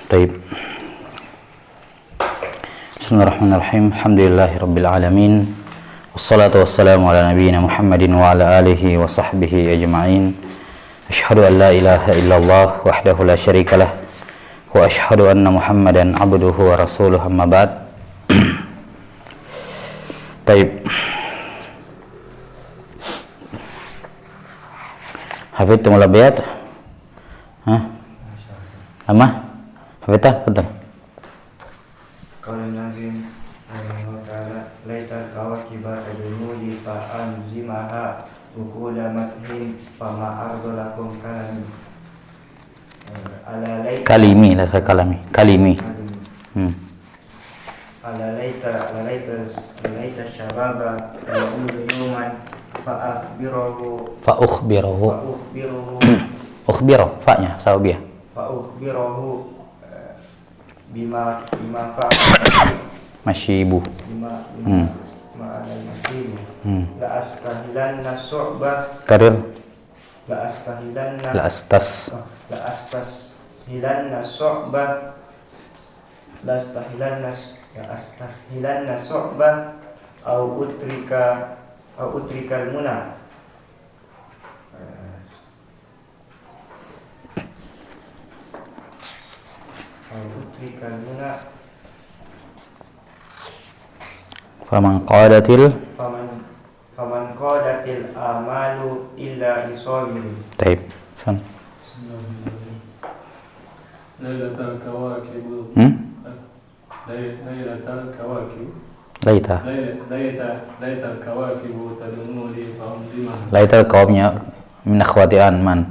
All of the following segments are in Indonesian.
Taib. Bismillahirrahmanirrahim. Alhamdulillahirabbil alamin. Wassalatu wassalamu ala nabiyyina Muhammadin wa ala alihi wa sahbihi ajma'in. Asyhadu an la ilaha illallah wahdahu la syarikalah wa asyhadu anna Muhammadan abduhu wa rasuluhu, amma ba'd. Taib. Hafidhtum al-abyat? Ama? Hafidhah? Betul. Qala nazim rahimahullah ta'ala laital kawakiba tadunuli fa'an zimaha ukula mathin fama ardolakum kalami ala laita Kalimi lah saya kalami. Kalimi. ala laita syababa ya'udu yuman fa'akhbirahu ukhbirahu fa'nya sawabiyah fa'ukhbirahu bima fa'al masyibu ma'alal masyibu la askahilanna su'bah karir la askahilanna la astas hilanna su'bah la astashilanna su'bah au utrikal muna faman qadatil amalu illa lisabiri. Taib. San. Lailatul kawakib. Lailatul kawakib. Lailatul kawakib tadunu li fa'umdimah. Laital kawabnya min akhwati'an man.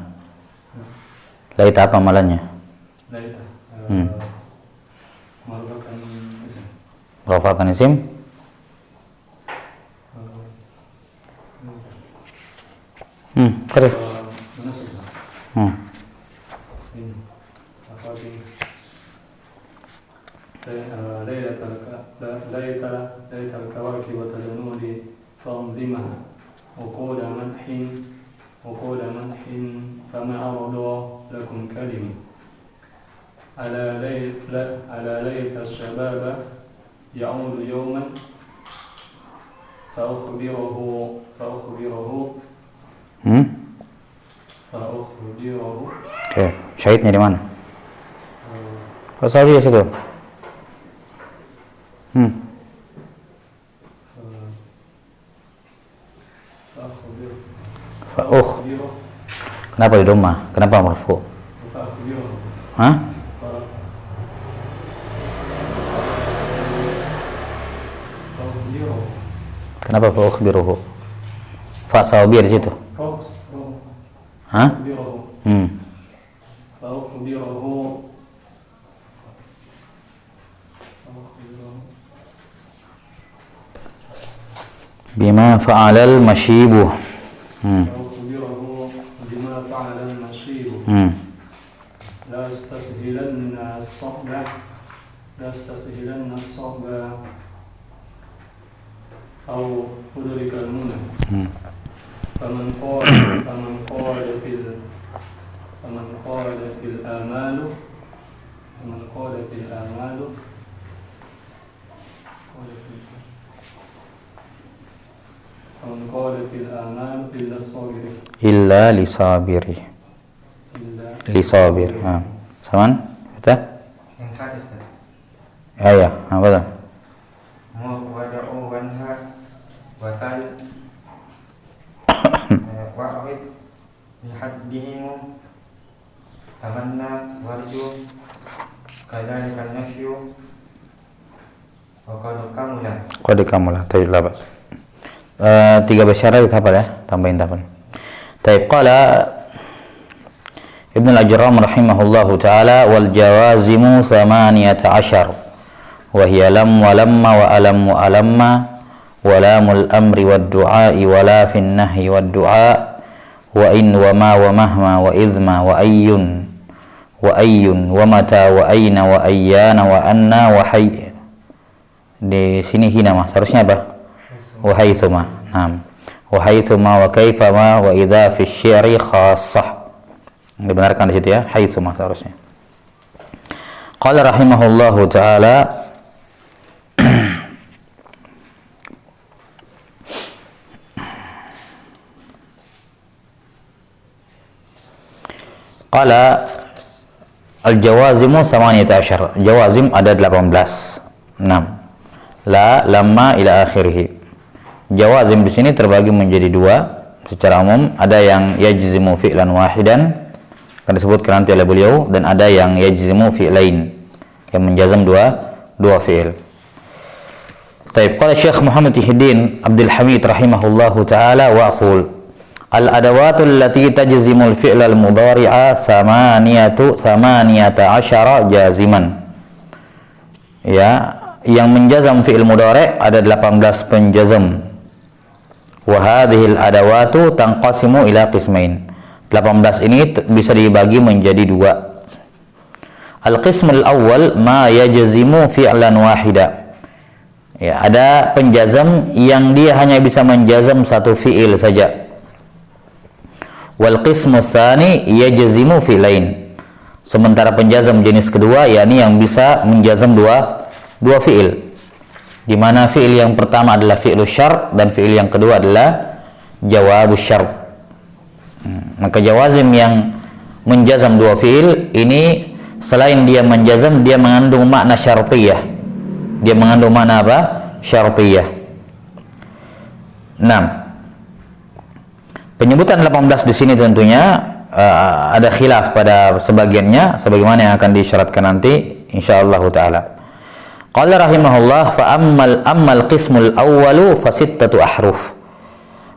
Laita apa amalannya? Laita. Rafakan isim. Karif. Lailatul kawakib tadunu li fa'umdimah. وقول منح فما أرضى لكم كلمة على ليت الشباب يعود يوما فأخبره Oke, syahidnya di mana? Sahabi ya situ. Kenapa di domah? Kenapa marfu? Hah? Kenapa fa ukhbiruhu? Fa sawabiyah di situ. Hah? Bima fa'alal masyibu. لا استسهلن الصحبة أو أدرك المنى فمن قالت الآمال إلا لصابري lisabir. Saman? Betul? Yang satu Ustaz. Ya, betul. Wada'u wanha wasal wa'awid lihaddihim tamanna warju kadhalika nafyu wa qad kamula. Taib labas. 3 basyara dihafal ya, tambahin hafal. Taib qala Ibnu al-Ajram rahimahullahu ta'ala wal jawazimu 18 wa hiya lam wa lamma wa alam wa alamma wa lamul amri wad du'a'i wa la fin nahyi wad du'a wa in wa ma wa mahma wa idhma wa ayyun wa mata wa aina wa ayyana wa anna wa hayy. Di sini hina mah seharusnya apa? Wa haitsuma. Naam. Wa haitsuma wa kaifama wa idza fi syi'ri khassah. Dibenarkan di situ ya, haitsuma seharusnya. Qala rahimahullahu ta'ala qala al-jawazimu 18. Jawazim ada 18. 6. La, lamma ila akhirih. Jawazim di sini terbagi menjadi dua secara umum. Ada yang yajzimu fi'lan wahidan, akan disebutkan nanti oleh beliau, dan ada yang yajzimu fi'lain, yang menjazam dua fi'il. Taib, qala Syekh Muhammad Ihiddin Abdul Hamid rahimahullahu ta'ala wa aqul al-adawatu allati tajzimu al-fi'la al-mudhari'a 18 jaziman. Ya, yang menjazam fi'il mudhari' ada 18 penjazam. Wa hadhihi al-adawatu tanqasimu ila qismain. 18 ini bisa dibagi menjadi dua. Al-qism al-awwal ma yajzimu fi'lan wahida. Ya, ada penjazam yang dia hanya bisa menjazam satu fi'il saja. Wal qismu tsani yajzimu fi'lain. Sementara penjazam jenis kedua yakni yang bisa menjazam dua fi'il. Di mana fi'il yang pertama adalah fi'lu syart dan fi'il yang kedua adalah jawabus syart. Maka jawazim yang menjazam dua fi'il ini selain dia menjazam, dia mengandung makna syartiyah. Dia mengandung makna apa? Syartiyah. 6. Penyebutan 18 di sini tentunya ada khilaf pada sebagiannya, sebagaimana yang akan disyaratkan nanti insyaallah taala. Qala rahimahullah fa ammal qismul awwalu fa sittatu ahruf.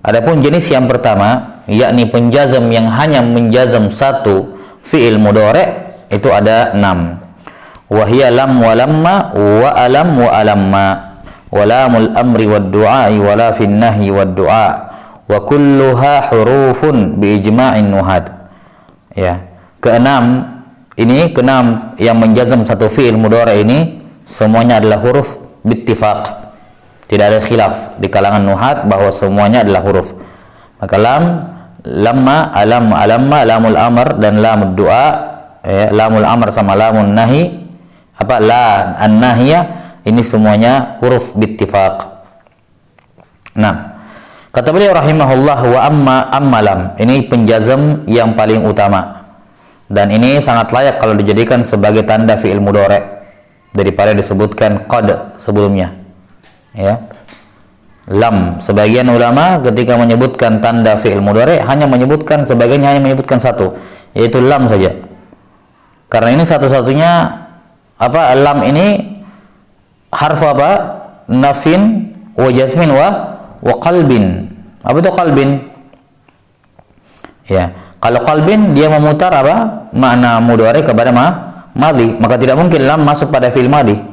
Adapun jenis yang pertama, yakni penjazam yang hanya menjazam satu fi'il mudhari' itu ada 6. Wa hiya lam wa lamma wa alam wa alamma wa lamul amri wad du'a'i wa la fin nahyi wad du'a wa kulluha hurufun bi ijma'in nuhad. Ya, keenam yang menjazam satu fi'il mudhari' ini semuanya adalah huruf bittifaq. Tidak ada khilaf di kalangan nuhat bahwa semuanya adalah huruf. Maka lam, lamma, alam, alamma, lamul amr dan lamud du'a, lamul amr sama lamun nahi, la an-nahiyah, ini semuanya huruf bittifaq. Nah, kata beliau rahimahullah wa amma lam, ini penjazam yang paling utama. Dan ini sangat layak kalau dijadikan sebagai tanda fi'il mudhari' daripada disebutkan qad sebelumnya. Ya. Lam, sebagian ulama ketika menyebutkan tanda fi'il mudhari' hanya menyebutkan satu, yaitu lam saja. Karena ini satu-satunya lam ini harfu nafin wa jazmin wa qalbin. Apa itu qalbin? Ya, kalau qalbin dia memutar makna mudhari' kepada madhi, maka tidak mungkin lam masuk pada fi'il madhi.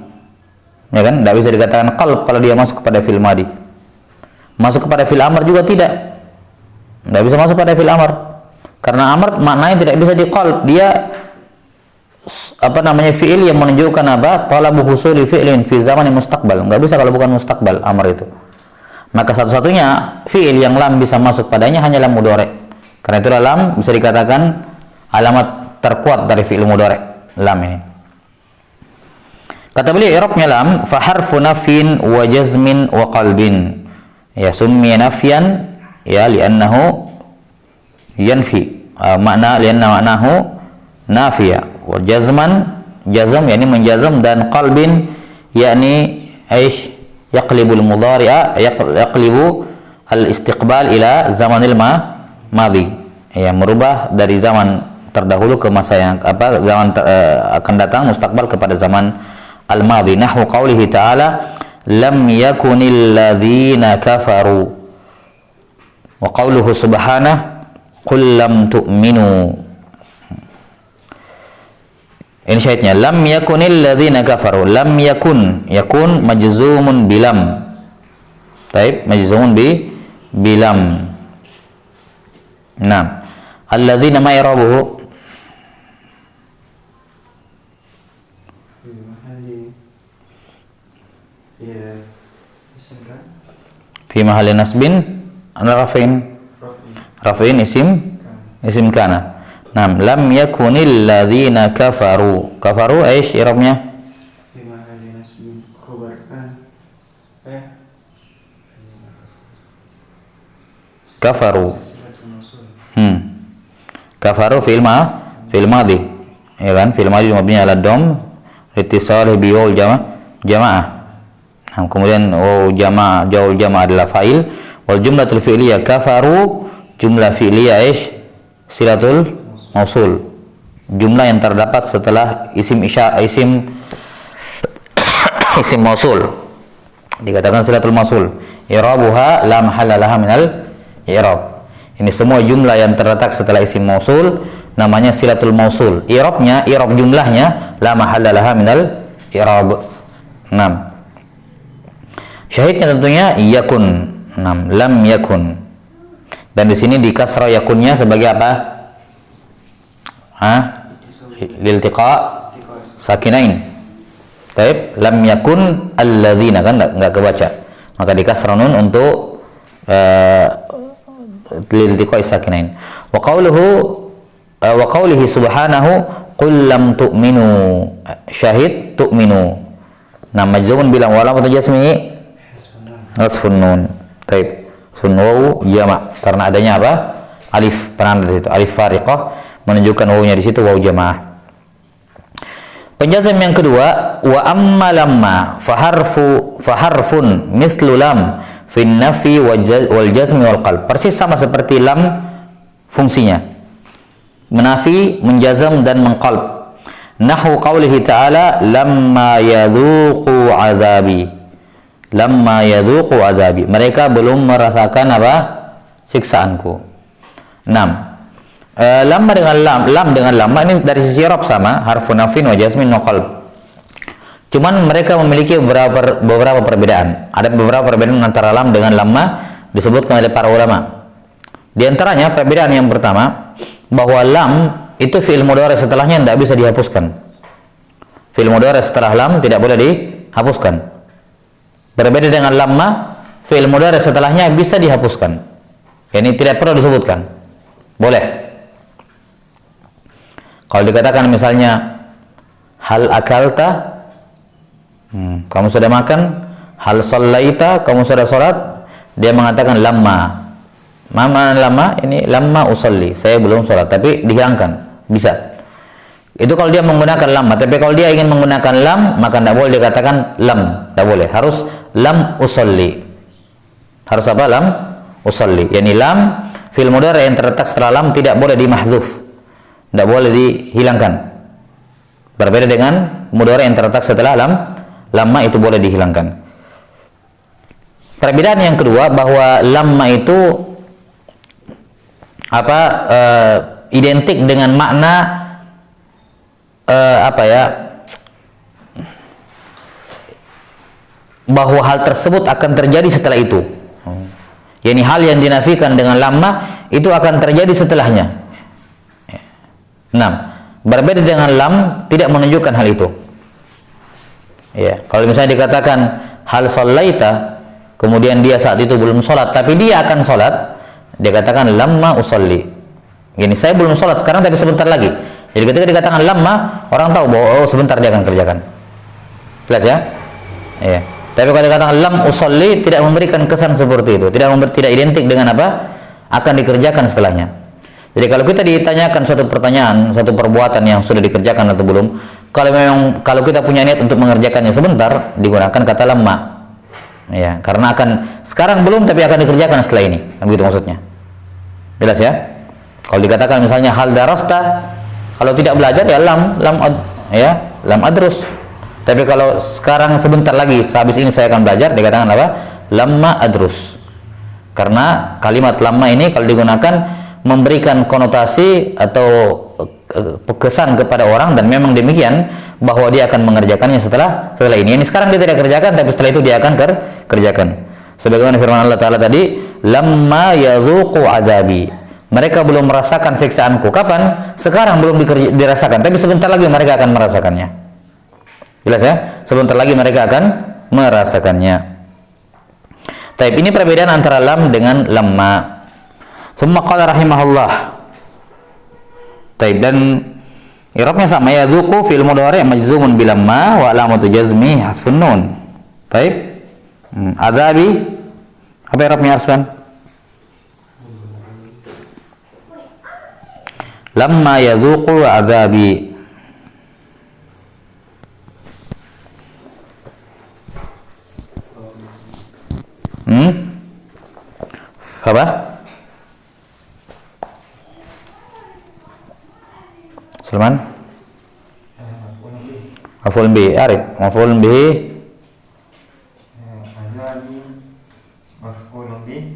Ya kan? Tidak bisa dikatakan qalb kalau dia masuk kepada fi'il madhi. Masuk kepada fi'il amr juga tidak. Tidak bisa masuk pada fi'il amr. Karena amr maknanya tidak bisa di qalb. Dia fi'il yang menunjukkan talabu husuli fi'lin fi zamanin mustaqbal. Enggak bisa kalau bukan mustaqbal amr itu. Maka satu-satunya fi'il yang lam bisa masuk padanya hanya lam mudhari'. Karena itulah lam bisa dikatakan alamat terkuat dari fi'il mudhari', lam ini. Kata beliau i'rabnya lam fa harfu nafin wa jazmin wa qalbin. Ya, summiya nafyan ya li'annahu yanfi. Li'anna ma'nahu nafiya. Wa jazman, jazam yakni menjazam, dan qalbin yakni yaqlibul mudhari'a, yaqlibu al-istiqbal ila zamanil madhi. Ya, merubah dari zaman terdahulu ke masa yang zaman akan datang, mustaqbal kepada zaman al-madhi. Nahwu qaulihi ta'ala lam yakunil ladzina kafaru wa qauluhu subhanahu qul lam tu'minu. Ini syahidnya, lam yakunil ladzina kafaru. Lam yakun majzumun bilam. Baik, majzumun bilam. Nah, alladzina ma yarabuhu fi mahalli nasbin rafin isim kana. Nam, lam yakunil ladzina kafaru. Kafaru aish i'rabnya? Fi mahalli nasbin khabar an. Kafaru. Silatul mausul. Kafaru fil madhi. Ya kan? Fil madhi mabni ala dom litisal bi wal jamaah. Nah, kemudian jaul jamaah adalah fa'il, wal jumlatul fi'liyah kafaru, jumlah fi'liyah aish? Silatul mausul. Jumlah yang terdapat setelah isim mausul. Dikatakan silatul mausul. I'rabuha la mahalla laha minal i'rab. Ini semua jumlah yang terletak setelah isim mausul namanya silatul mausul. I'rabnya, i'rab jumlahnya la mahalla laha minal i'rab. 6. Syahidnya tentunya yakun. 6. Lam yakun. Dan di sini di kasrah yakunnya sebagai apa? Liltiqa sakinain. Taib, lam yakun alladzina, kan enggak kebaca. Maka di kasrah nun untuk liltiqa sakinain. Wa qawlihi subhanahu qul lam tu'minu. Syahid tu'minu. Nah, majzumun bilang wala mutajasmi hasfun nun. Taib. Sunwawu jama' karena adanya apa? Alif penanda di situ, alif fariqah menunjukkan wawunya di situ wawu jamaah. Penjazam yang kedua, wa amma lamma faharfun mislu lam fin nafi wal jazmi wal qalb. Persis sama seperti lam fungsinya. Menafi, menjazam dan mengqalb. Nahwu qaulihi ta'ala lamma yadhuqu azabi. Lamma yadhuqu azabi. Mereka belum merasakan apa? Siksaanku. 6. Lamma dengan lam dengan lamma ini dari sisi i'rab sama, harfun nafin wa jazmin wa qalb. Cuman mereka memiliki beberapa perbedaan. Ada beberapa perbedaan antara lam dengan lamma disebutkan oleh para ulama. Di antaranya perbedaan yang pertama bahwa lam itu fi'il mudhari setelahnya tidak bisa dihapuskan. Fi'il mudhari setelah lam tidak boleh dihapuskan. Berbeda dengan lamma, fi'il mudhari setelahnya bisa dihapuskan. Yani tidak perlu disebutkan. Boleh. Kalau dikatakan misalnya hal akalta, kamu sudah makan, hal shallaita, kamu sudah sholat, dia mengatakan lamma. Mana lamma? Ini lamma usalli, saya belum sholat, tapi dihilangkan. Bisa. Itu kalau dia menggunakan lamma, tapi kalau dia ingin menggunakan lam, maka tidak boleh dikatakan lam, tidak boleh. Harus lam usalli. Harus apa? Lam usalli. Yani lam fi'il mudhari yang terletak setelah lam tidak boleh dimahdzuf. Tidak boleh dihilangkan. Berbeda dengan mudhari yang terletak setelah lam, lamma itu boleh dihilangkan. Perbedaan yang kedua bahwa lamma itu apa? Identik dengan makna bahwa hal tersebut akan terjadi setelah itu. Yani hal yang dinafikan dengan lamma itu akan terjadi setelahnya. 6. Berbeda dengan lam tidak menunjukkan hal itu. Ya, kalau misalnya dikatakan hal shallaita, kemudian dia saat itu belum sholat, tapi dia akan sholat, dia katakan lamma usalli. Yani saya belum sholat sekarang, tapi sebentar lagi. Jadi ketika dikatakan lamma, orang tahu bahwa sebentar dia akan kerjakan. Jelas ya? Iya. Tapi kalau dikatakan lam usalli tidak memberikan kesan seperti itu, tidak identik dengan apa akan dikerjakan setelahnya. Jadi kalau kita ditanyakan suatu pertanyaan, suatu perbuatan yang sudah dikerjakan atau belum, kalau kita punya niat untuk mengerjakannya sebentar, digunakan kata lamma. Ya, karena akan sekarang belum tapi akan dikerjakan setelah ini. Begitu maksudnya. Jelas ya? Kalau dikatakan misalnya hal darasta, kalau tidak belajar ya lam adrus. Tapi kalau sekarang sebentar lagi, sehabis ini saya akan belajar, dikatakan apa? Lamma adrus. Karena kalimat lamma ini kalau digunakan memberikan konotasi atau kesan kepada orang, dan memang demikian bahwa dia akan mengerjakannya setelah ini. Ini sekarang dia tidak kerjakan, tapi setelah itu dia akan kerjakan. Sebagaimana firman Allah Ta'ala tadi, lamma yadhuqu adabi. Mereka belum merasakan siksaanku. Kapan? Sekarang belum dirasakan, tapi sebentar lagi mereka akan merasakannya. Jelas ya? Sebentar lagi mereka akan merasakannya. Taib, ini perbedaan antara lam dengan lamma. Summa qala rahimahullah. Taib, dan i'rabnya sama, yadzuqu fi'il mudhari' majzumun bil lamma wa alamatu jazmi hasfun nun. Taib. Adzabi apa i'rabnya Arswan? Lamma yadzuqu adzabi. Apa? Sulaiman? Maf'ul bihi, arif. Maf'ul bihi azabi maf'ul bihi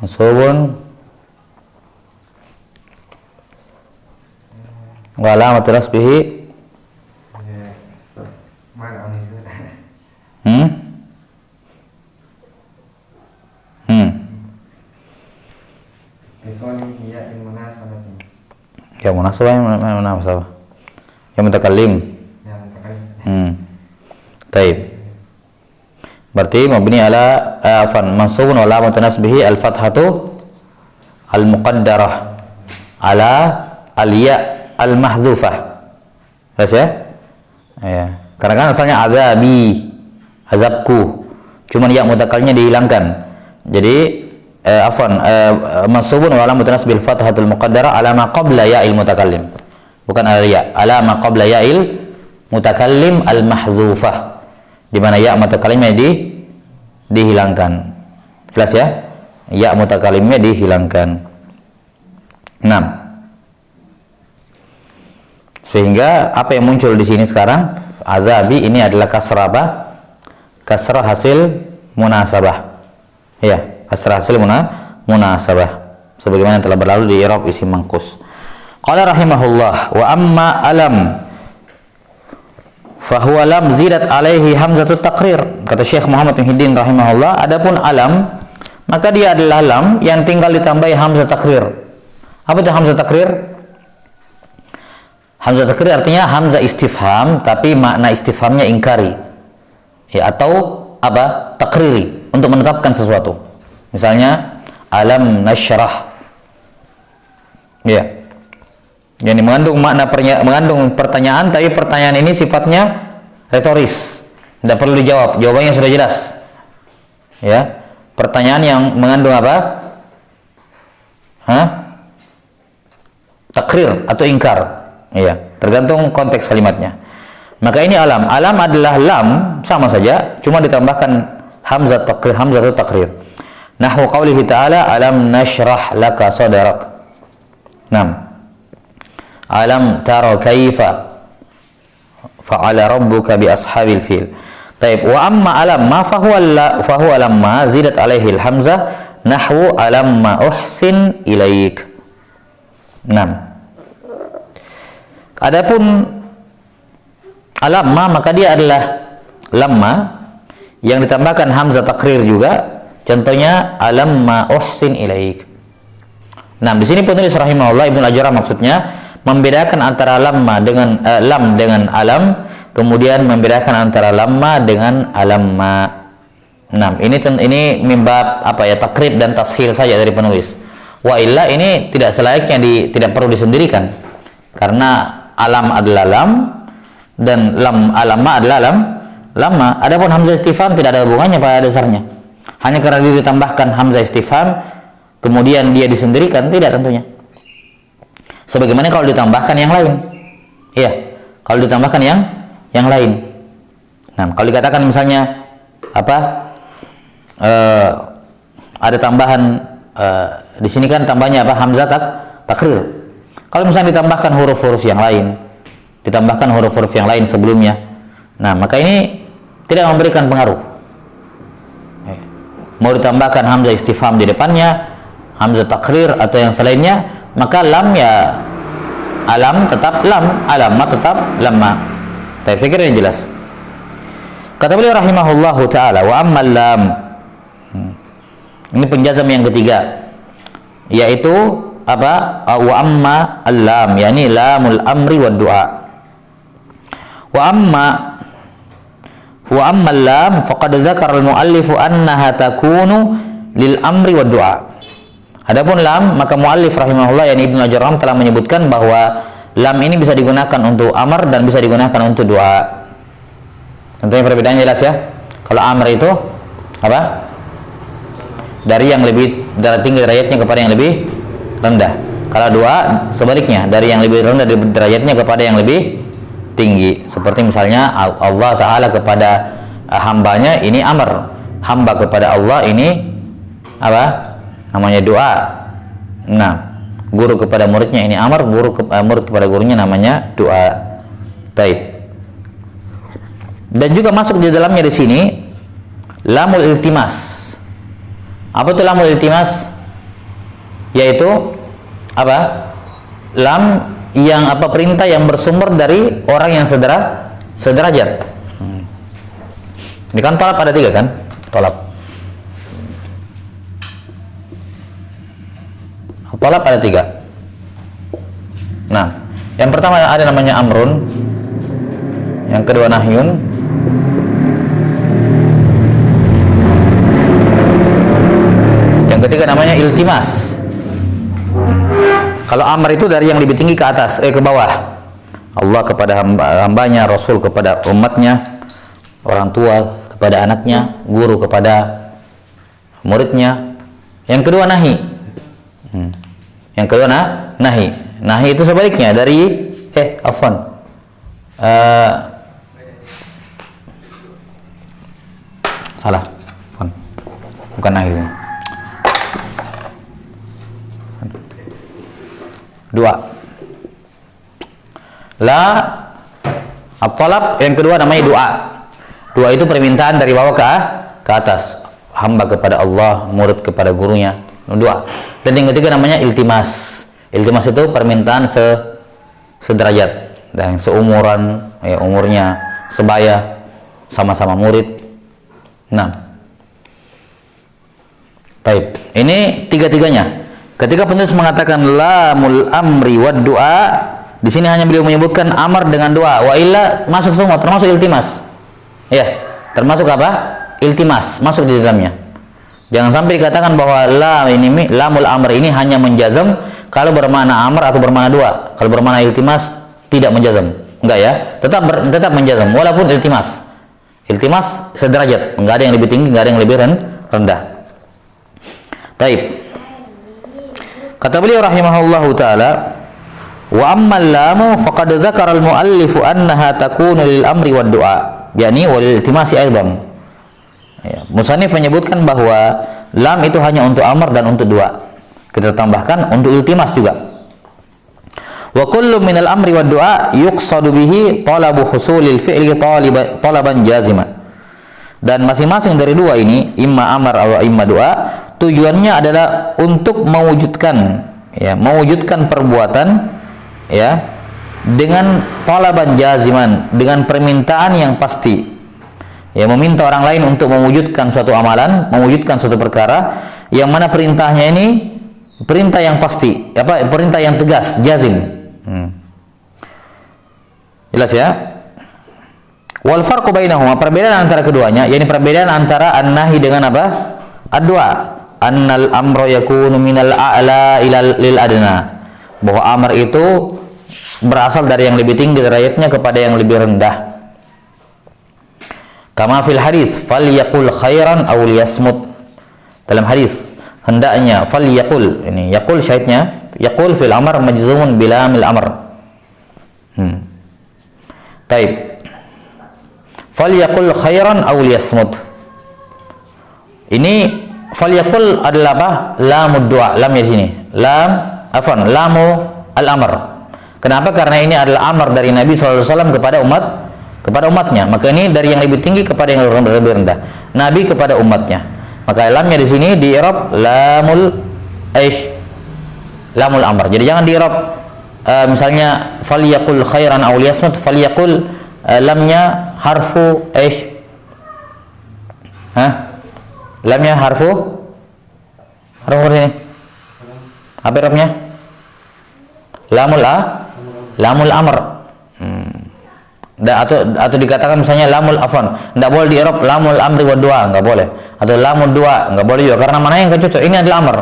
mansubun wa alamatul nasbihi ya munasabah, munasabah yang mutakallim. Taib. Berarti mabni ala mansubun wa alamatun nasbihi al-fathatu al-muqaddarah ala al-ya al-mahdhufah. Jelas ya? Ya. Karena kan asalnya azabi, azabku. Cuman ya mutakallimnya dihilangkan. Jadi mansubun wa alamatun nasbihi al-fathatul muqaddarah ala ma qabla ya'il mutakallim. Bukan ala ya, ala ma qabla ya'il mutakallim al-mahdhufah. Di mana ya mutakallimnya dihilangkan. Jelas ya? Ya mutakallimnya dihilangkan. 6. Sehingga apa yang muncul di sini sekarang? Adzabi ini adalah kasrah apa? Kasrah hasil munasabah. Ya, kasrah hasil munasabah. Sebagaimana telah berlalu di i'rab isim manqus. Qala rahimahullah wa amma alam fahuwa lam zidat alaihi hamzatut taqrir. Kata Syekh Muhammad Muhyiddin rahimahullah, adapun alam maka dia adalah lam yang tinggal ditambahi hamzah takrir. Apa itu hamzah takrir? Hamzah takrir artinya hamzah istifham tapi makna istifhamnya ingkari. Ya, atau apa? Takriri, untuk menetapkan sesuatu. Misalnya alam nasyrah. Ya. Yang mengandung pertanyaan, tapi pertanyaan ini sifatnya retoris, tidak perlu dijawab, jawabannya sudah jelas. Ya, pertanyaan yang mengandung apa? Takrir atau ingkar. Ya, tergantung konteks kalimatnya. Maka ini alam. Alam adalah lam, sama saja, cuma ditambahkan hamzah takrir, hamzah atau takrir. Nahwu qaulihi ta'ala alam nashrah laka sadrak. 6. Alam tara kaifa fa'ala rabbuka bi ashabil fil. Taib. Wa amma alam ma fahuwa lamma zidat alaihi hamzah nahwu alamma uhsin ilaik. 6. Adapun alamma maka dia adalah lamma yang ditambahkan hamzah takrir juga. Contohnya alamma uhsin ilaik. Nah, di sini penulis rahimahullah Ibnu Ajurrah maksudnya membedakan antara lamma dengan lam dengan alam, kemudian membedakan antara lamma dengan alamma. Nah, ini mimbab apa ya, takrib dan tashil saja dari penulis. Wa illa ini tidak selayaknya tidak perlu disendirikan. Karena alam adalah lam dan alamma adalah lamma. Adapun hamzah istifham tidak ada hubungannya pada dasarnya. Hanya karena dia ditambahkan hamzah istifham kemudian dia disendirikan, tidak tentunya. Sebagaimana kalau ditambahkan yang lain. Iya, kalau ditambahkan yang lain. Nah, kalau dikatakan misalnya apa? Ada tambahan di sini kan tambahnya apa? Hamzah takrir. Kalau misalnya ditambahkan huruf-huruf yang lain, ditambahkan huruf-huruf yang lain sebelumnya. Nah, maka ini tidak memberikan pengaruh. Mau ditambahkan hamzah istifham di depannya, hamzah takrir atau yang selainnya, maka lam ya alam tetap lam, alamma tetap lamma. Tapi saya kira ini jelas. Kata beliau rahimahullahu taala wa ammal lam. Ini penjazam yang ketiga, yaitu apa? Wa amma al-lam, yakni lamul amri wad du'a. Wa amma Wa ammal lam faqad dzakara al-muallif annaha takunu lil amri wad du'a. Adapun lam, maka muallif rahimahullah yakni Ibnu Al-Jarram telah menyebutkan bahwa lam ini bisa digunakan untuk amar dan bisa digunakan untuk doa. Tentunya perbedaannya jelas ya. Kalau amar itu apa? Dari yang lebih tinggi derajatnya kepada yang lebih rendah. Kalau doa sebaliknya, dari yang lebih rendah derajatnya kepada yang lebih tinggi. Seperti misalnya Allah Ta'ala kepada hambanya ini amar, hamba kepada Allah ini apa? Namanya doa. Nah, guru kepada muridnya ini amar, murid kepada gurunya namanya doa. Taib. Dan juga masuk di dalamnya di sini lamul iltimas. Apa itu lamul iltimas? Yaitu apa? Lam yang apa, perintah yang bersumber dari orang yang sederajat. Ini kan tolak ada 3 kan? Tolak. Tolak ada 3. Nah, yang pertama ada namanya amrun, yang kedua nahyun, yang ketiga namanya iltimas. Kalau amr itu dari yang lebih tinggi ke atas, ke bawah. Allah kepada hambanya, Rasul kepada umatnya, orang tua kepada anaknya, guru kepada muridnya. Yang kedua nahi. Yang kedua nahi. Nahi itu sebaliknya dari salah. Bukan nahi. 2. La at-talab, yang kedua namanya doa. Doa itu permintaan dari bawah ke atas. Hamba kepada Allah, murid kepada gurunya. Doa. Dan yang ketiga namanya iltimas. Iltimas itu permintaan sederajat dan seumuran, ya, umurnya sebaya, sama-sama murid. Nah, baik. Ini tiga-tiganya. Ketika penulis mengatakan lamul amri wad doa, di sini hanya beliau menyebutkan amar dengan doa. Wa illa masuk semua, termasuk iltimas. Ya, termasuk apa? Iltimas masuk di dalamnya. Jangan sampai dikatakan bahwa lamul amr ini hanya menjazam kalau bermakna amr atau bermakna doa. Kalau bermakna iltimas tidak menjazam. Enggak ya, tetap menjazam walaupun iltimas. Iltimas sederajat, enggak ada yang lebih tinggi, enggak ada yang lebih rendah. Taib. Kata beliau rahimahullahu taala, wa ammal lamu faqad dzakara al-muallif annaha takunu lil amri wad du'a, yakni wal iltimasi aidan. Ya, musannif menyebutkan bahwa lam itu hanya untuk amar dan untuk doa. Kita tambahkan untuk iltimas juga. Wa kullu minal amri wad du'a yuqsadu bihi talabu husulil fi'li talaban jazima. Dan masing-masing dari dua ini, imma amar atau imma doa, tujuannya adalah untuk mewujudkan perbuatan, ya, dengan talaban jaziman, dengan permintaan yang pasti. Ya, meminta orang lain untuk mewujudkan suatu amalan, mewujudkan suatu perkara yang mana perintahnya ini perintah yang pasti, perintah yang tegas, jazim. Jelas ya? Wal farqu bainahuma, perbedaan antara keduanya, yakni perbedaan antara an-nahi dengan apa? Ad-du'a. Annal amra yakunu minal a'la lil adna. Bahwa amar itu berasal dari yang lebih tinggi derajatnya kepada yang lebih rendah. Kama fil hadis, falyaqul khairan aw liyasmut. Dalam hadis, hendaknya falyaqul, ini yaqul syahidnya, yaqul fil amr majzumun bila mil amr. Taib. Falyaqul khairan aw liyasmut. Ini falyaqul adalah apa? Lamud du'a, lam ya sini. Lamu al-amr. Kenapa? Karena ini adalah amar dari Nabi SAW kepada umatnya. Maka ini dari yang lebih tinggi kepada yang lebih rendah. Nabi kepada umatnya. Maka lamnya di sini di i'rab lamul amr. Jadi jangan di i'rab misalnya falyaqul khairan aw liyasmut, falyaqul lamnya harfu lamnya harfu ini. Apa i'rabnya? Lamul amr. atau dikatakan misalnya lamul afan, enggak boleh di i'rab lamul amri wa du'a, enggak boleh, atau lamul du'a, enggak boleh juga, karena mana yang enggak cocok. Ini adalah amr,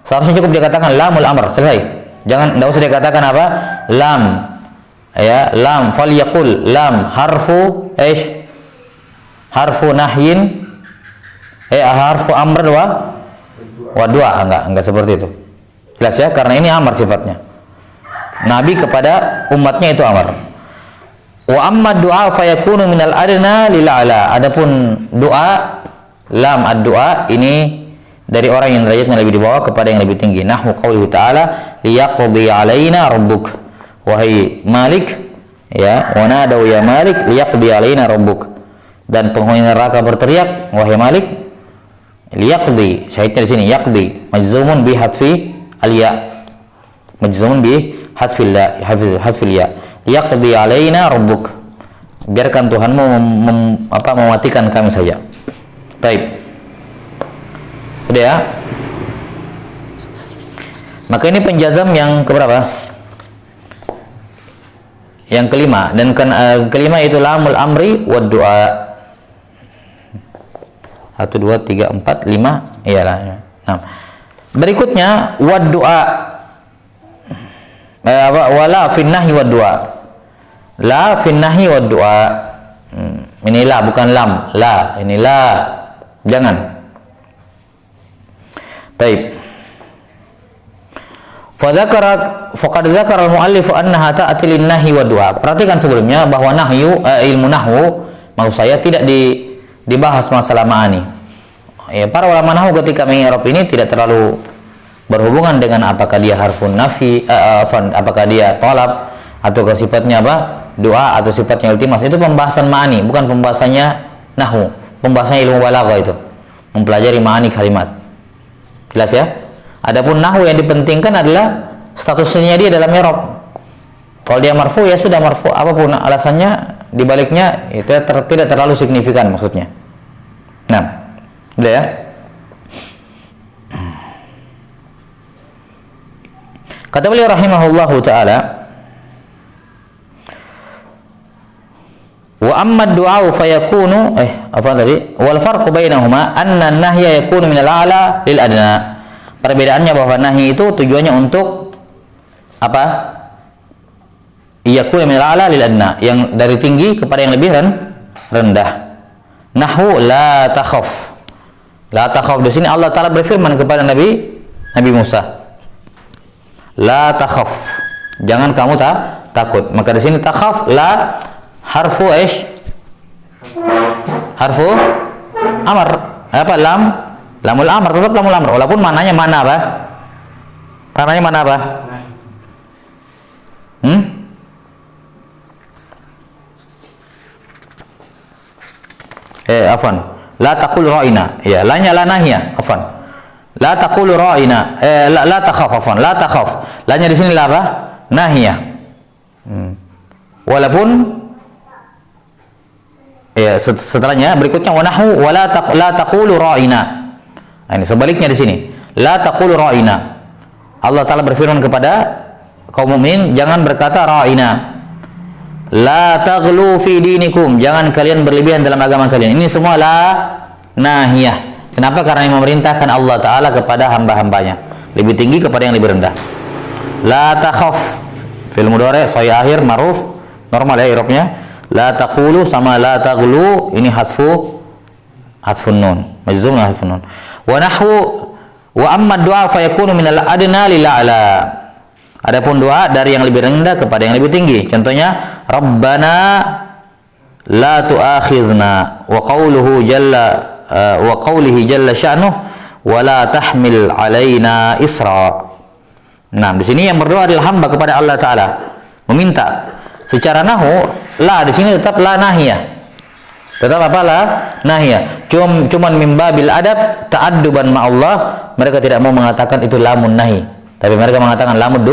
seharusnya cukup dikatakan lamul amr, selesai. Enggak usah dikatakan apa lam, ya, lam falyaqul lam harfu harfu nahyin, harfu amr wa du'a, enggak seperti itu, jelas ya, karena ini amr sifatnya. Nabi kepada umatnya itu amr. Wa amma du'a fayakunu minal adna lil a'la. Adapun doa, lam ad-du'a ini dari orang yang derajatnya lebih di bawah kepada yang lebih tinggi. Nahwu qaulihi ta'ala liyaqdi 'alaina rabbuk. Wahai Malik, ya, wa nadau ya Malik liyaqdi 'alaina rabbuk. Dan penghuni neraka berteriak, wahai Malik, liyaqdi, syahidnya di sini yaqdi majzumun bi hadfi al-ya. Majzumun bi hadfil ya. Yaqdi alaina rabbuk, biarkan Tuhanmu mematikan kami saja. Baik, udah ya. Maka ini penjazam yang keberapa? Yang kelima, dan kelima itu lamul amri wa du'a. 1 2 3 4 5, iyalah. Nah, berikutnya wa du'a, wala fin nahyi wa du'a. La fin nahyi wa du'a. Ini la, bukan lam. La, ini la. Jangan. Baik. Faqad dzakara al-muallif annaha ta'ti lin nahyi wa du'a. Perhatikan sebelumnya bahwa nahyu, ilmu nahwu, maksud saya tidak dibahas masalah ma'ani. Ya, para ulama nahwu ketika mengi'rab ini tidak terlalu berhubungan dengan apakah dia harfun nafi, apakah dia tolab, atau sifatnya apa, doa, atau sifatnya iltimas. Itu pembahasan ma'ani, bukan pembahasannya nahwu, pembahasannya ilmu balaghah, itu mempelajari ma'ani kalimat, jelas ya. Adapun nahwu yang dipentingkan adalah statusnya dia dalam i'rab. Kalau dia marfu, ya sudah marfu, apapun alasannya dibaliknya itu tidak terlalu signifikan maksudnya. Nah, udah ya. Kata beliau rahimahullahu ta'ala, wa amma ad-du'a fayakunu wal farqu bainahuma anna an-nahya yakunu min al-a'la lil adna. Perbedaannya bahwa nahi itu tujuannya untuk apa? Yakunu min al-a'la lil adna, yang dari tinggi kepada yang lebih rendah. Nahwu la takhaf. La takhaf, di sini Allah Ta'ala berfirman kepada Nabi Musa, la takhaf, jangan kamu takut. Maka di sini takhaf, la harfu harfu amr, apa, lamul amr, tetap lamul amr, walaupun mananya mana apa? Mananya mana apa? Afwan, la taqul ra'ina, ya, lanya la nahya, afwan. La taqulu ra'ina, la takhaf, afwan, la takhaf. Lanya di sini la apa? Nahiyah. Walaupun ya setelahnya berikutnya wa nahwu wa la taqulu ra'ina. Nah, ini sebaliknya di sini. La taqulu ra'ina. Allah Ta'ala berfirman kepada kaum mukmin, jangan berkata ra'ina. La taghlu fi dinikum, jangan kalian berlebihan dalam agama kalian. Ini semua la nahiyah. Kenapa? Karena yang memerintahkan Allah Ta'ala kepada hamba-hambanya lebih tinggi kepada yang lebih rendah. La takhaf, fi'il mudhari' saya akhir ma'ruf, normal ya i'rabnya. La taqulu sama la taghlu, ini hadfun nun, majzum hadfun nun. Wa nahwu wa amma du'a fa yakunu min al-adna lil a'la. Adapun doa dari yang lebih rendah kepada yang lebih tinggi. Contohnya Rabbana la tu'akhidna, wa qawluhu jalla wa qawlihi jalla sya'nuh wa la tahmil alaina isra. Nah, di sini yang berdoa adalah hamba kepada Allah Ta'ala, meminta. Secara nahwu la di sini tetap la nahiyah. Tetap apa? La nahiyah. Cuman min babil adab ta'adduban ma Allah, mereka tidak mau mengatakan itu lamun nahi, tapi mereka mengatakan lamud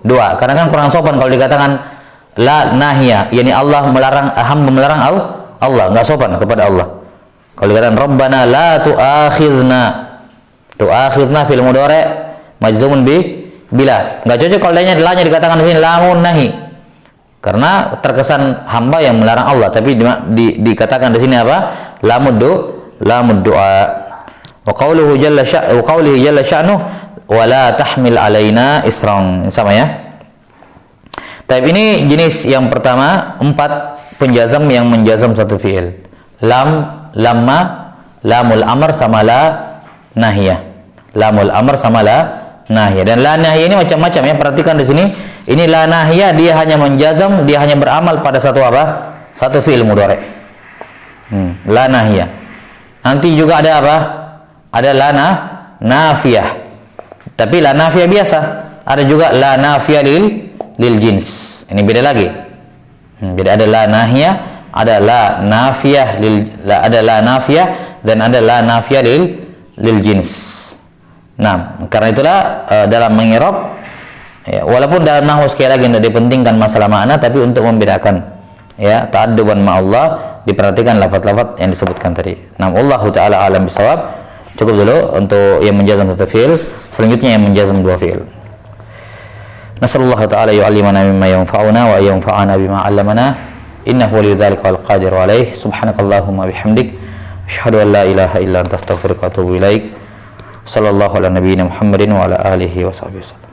doa. Karena kan kurang sopan kalau dikatakan la nahiyah, yakni Allah melarang, hamba melarang Allah, enggak sopan kepada Allah. Kalau dikatakan Rabbana la tu'akhidna fil mudhari' majzumun bila, enggak cocok kalau lainnya dikatakan di sini lamun nahi. Karena terkesan hamba yang melarang Allah, tapi dikatakan di sini apa? Lamud du'a. Wa qawluhu jalla sya'nuhu wa la tahmil alaina isran. Sama ya. Tapi ini jenis yang pertama, 4 penjazam yang menjazam satu fi'il. Lamma, lamul amr sama la nahiyah. Lamul amr sama la nahiyah. Dan la nahiyah ini macam-macam ya. Perhatikan di sini. Ini la nahiyah, dia hanya menjazam, dia hanya beramal pada satu apa? Satu fi'il mudhari'. La nahiyah. Nanti juga ada apa? Ada la nafiyah. Tapi la nafiyah biasa. Ada juga la nafiyah lil jins. Ini beda lagi. Beda, ada la nahiyah, ada la nafiyah ada la nafiyah dan ada la nafiyah lil jins. Nah, karena itulah dalam mengirab ya, walaupun dalam nahwu sekali lagi tidak dipentingkan masalah makna, tapi untuk membedakan ya ta'adduban ma'allah, diperhatikan lafaz-lafaz yang disebutkan tadi. Nah, Allahu taala alam bisawab. Cukup dulu untuk yang menjazam satu fi'il, selanjutnya yang menjazam 2 fi'il. Nasallallahu ta'ala yu'allimana mimma yanfa'una wa yanfa'ana bima 'allamana, innahu waliyyu dzalika wal qadiru 'alaihi. Subhanakallahumma bihamdik, asyhadu an la ilaha illa anta astaghfiruka wa atubu ilaik. Sallallahu ala nabiyyina Muhammadin wa ala alihi wa sahbihi wasallam.